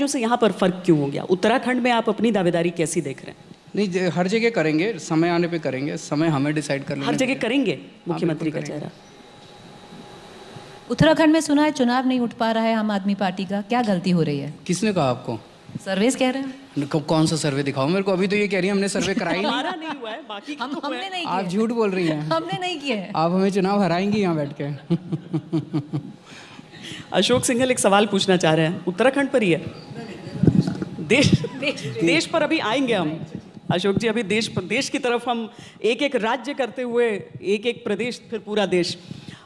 राज्यों से यहाँ पर फर्क क्यों हो गया? उत्तराखंड में आप अपनी दावेदारी कैसी देख रहे हैं? नहीं, हर जगह करेंगे, समय आने पे करेंगे, समय हमें डिसाइड कर लेना। हर जगह करेंगे मुख्यमंत्री का चेहरा। उत्तराखंड में सुना है चुनाव नहीं उठ पा रहा है आम आदमी पार्टी का, क्या गलती हो रही है? किसने कहा आपको? सर्वेस कह रहे हैं। कौन सा सर्वे दिखाओ मेरे को? अभी तो ये कह रही है हमने सर्वे कराई नहीं। हमारा नहीं हुआ है, बाकी हमने नहीं किया। आप झूठ बोल रही हैं। हमने नहीं किया है। आप हमें चुनाव हराएंगी यहाँ बैठ के। अशोक सिंघल एक सवाल पूछना चाह रहे हैं, उत्तराखंड पर ही है। देश पर अभी आएंगे हम अशोक जी, अभी देश की तरफ हम एक एक राज्य करते हुए, एक एक प्रदेश, फिर पूरा देश,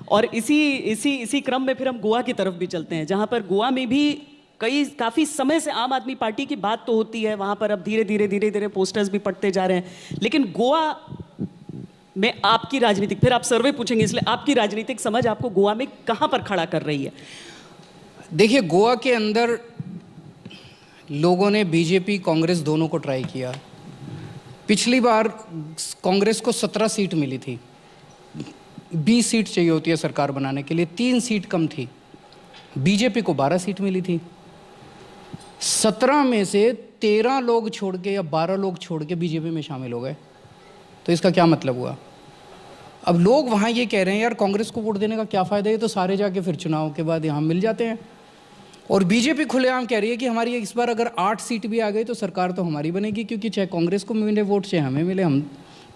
और इसी क्रम में फिर हम गोवा की तरफ भी चलते हैं, जहां पर गोवा में भी काफ़ी समय से आम आदमी पार्टी की बात तो होती है। वहां पर अब धीरे धीरे पोस्टर्स भी पड़ते जा रहे हैं, लेकिन गोवा में आपकी राजनीतिक, फिर आप सर्वे पूछेंगे इसलिए आपकी राजनीतिक समझ आपको गोवा में कहां पर खड़ा कर रही है? देखिए, गोवा के अंदर लोगों ने बीजेपी कांग्रेस दोनों को ट्राई किया। पिछली बार कांग्रेस को 17 सीट मिली थी, 20 सीट चाहिए होती है सरकार बनाने के लिए, 3 सीट कम थी। बीजेपी को 12 सीट मिली थी। 17 में से 13 लोग छोड़ के या 12 लोग छोड़ के बीजेपी में शामिल हो गए। तो इसका क्या मतलब हुआ? अब लोग वहाँ ये कह रहे हैं यार कांग्रेस को वोट देने का क्या फ़ायदा है, तो सारे जाके फिर चुनाव के बाद यहाँ मिल जाते हैं। और बीजेपी खुलेआम कह रही है कि हमारी इस बार अगर 8 सीट भी आ गई तो सरकार तो हमारी बनेगी, क्योंकि चाहे कांग्रेस को मिले वोट चाहे हमें मिले, हम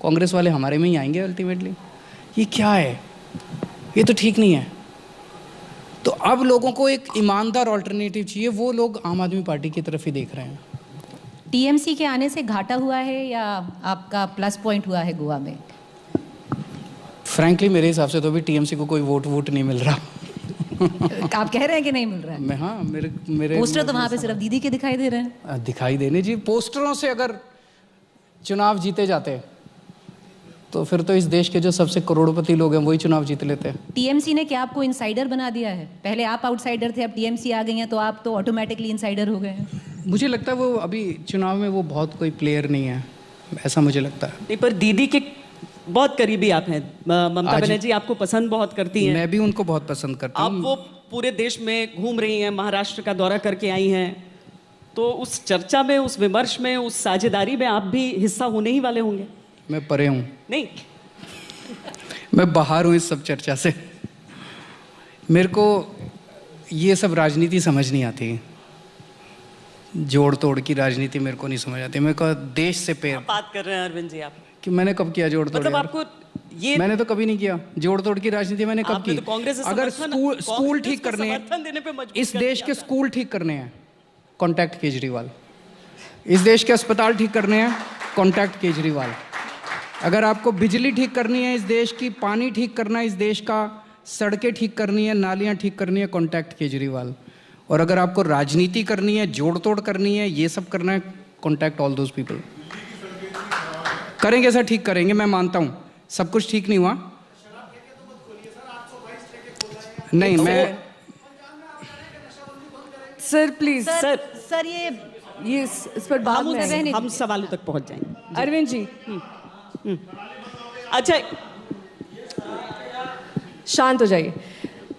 कांग्रेस वाले हमारे में ही आएंगे अल्टीमेटली। ये क्या है? ये तो ठीक नहीं है। तो अब लोगों को एक ईमानदार ऑल्टरनेटिव चाहिए, वो लोग आम आदमी पार्टी की तरफ ही देख रहे हैं। टीएमसी के आने से घाटा हुआ है या आपका प्लस पॉइंट हुआ है गोवा में? फ्रैंकली मेरे हिसाब से तो अभी टीएमसी को कोई वोट नहीं मिल रहा। आप कह रहे हैं कि नहीं मिल रहा है? हाँ, मेरे पोस्टर तो वहाँ पे सिर्फ दीदी के दिखाई दे रहे हैं। दिखाई देने जी, पोस्टरों से अगर चुनाव जीते जाते तो फिर तो इस देश के जो सबसे करोड़पति लोग हैं वही चुनाव जीत लेते हैं। टीएमसी ने क्या आपको इनसाइडर बना दिया है? पहले आप आउटसाइडर थे, अब टीएमसी आ गई हैं तो आप तो ऑटोमेटिकली इनसाइडर हो गए हैं। मुझे लगता है वो अभी चुनाव में वो बहुत कोई प्लेयर नहीं है, ऐसा मुझे लगता है। नहीं, पर दीदी के बहुत करीबी आप हैं। ममता बनर्जी आपको पसंद बहुत करती हैं। मैं भी उनको बहुत पसंद करता हूँ। आप वो पूरे देश में घूम रही हैं, महाराष्ट्र का दौरा करके आई हैं, तो उस चर्चा में, उस विमर्श में, उस साझेदारी में आप भी हिस्सा होने ही वाले होंगे। मैं परे हूँ, नहीं मैं बाहर हूँ इस सब चर्चा से। मेरे को ये सब राजनीति समझ नहीं आती, जोड़ तोड़ की राजनीति मेरे को नहीं समझ आती। मेरे को देश से बात कर रहे हैं अरविंद जी आप कि मैंने कब किया जोड़ तोड़? मतलब आपको ये मैंने तो कभी नहीं किया जोड़ तोड़ की राजनीति। मैंने कब की? तो कांग्रेस अगर स्कूल ठीक करने हैं, इस देश के स्कूल ठीक करने हैं, कॉन्टैक्ट केजरीवाल। इस देश के अस्पताल ठीक करने हैं, कॉन्टैक्ट केजरीवाल। अगर आपको बिजली ठीक करनी है इस देश की, पानी ठीक करना है इस देश का, सड़कें ठीक करनी है, नालियां ठीक करनी है, कॉन्टैक्ट केजरीवाल। और अगर आपको राजनीति करनी है, जोड़ तोड़ करनी है, ये सब करना है, कॉन्टैक्ट ऑल दोज पीपल। करेंगे सर, ठीक करेंगे, मैं मानता हूँ सब कुछ ठीक नहीं हुआ। नहीं, मैं सर प्लीज सर ये इस पर बात में हम सवालों तक पहुंच जाएंगे। अरविंद जी अच्छा, शांत हो जाइए।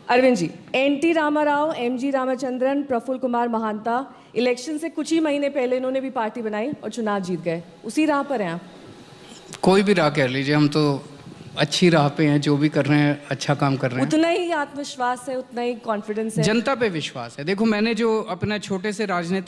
Arvind ji, NT Ramarao, MG Ramachandran, Prafulla Kumar Mahanta election से कुछ ही महीने पहले इन्होंने भी पार्टी बनाई और चुनाव जीत गए। उसी राह पर हैं आप? कोई भी राह कह लीजिए, हम तो अच्छी राह पे हैं, जो भी कर रहे हैं अच्छा काम कर रहे हैं। उतना ही आत्मविश्वास है, उतना ही कॉन्फिडेंस है, जनता पे विश्वास है। देखो, मैंने जो अपना छोटे से राजनीतिक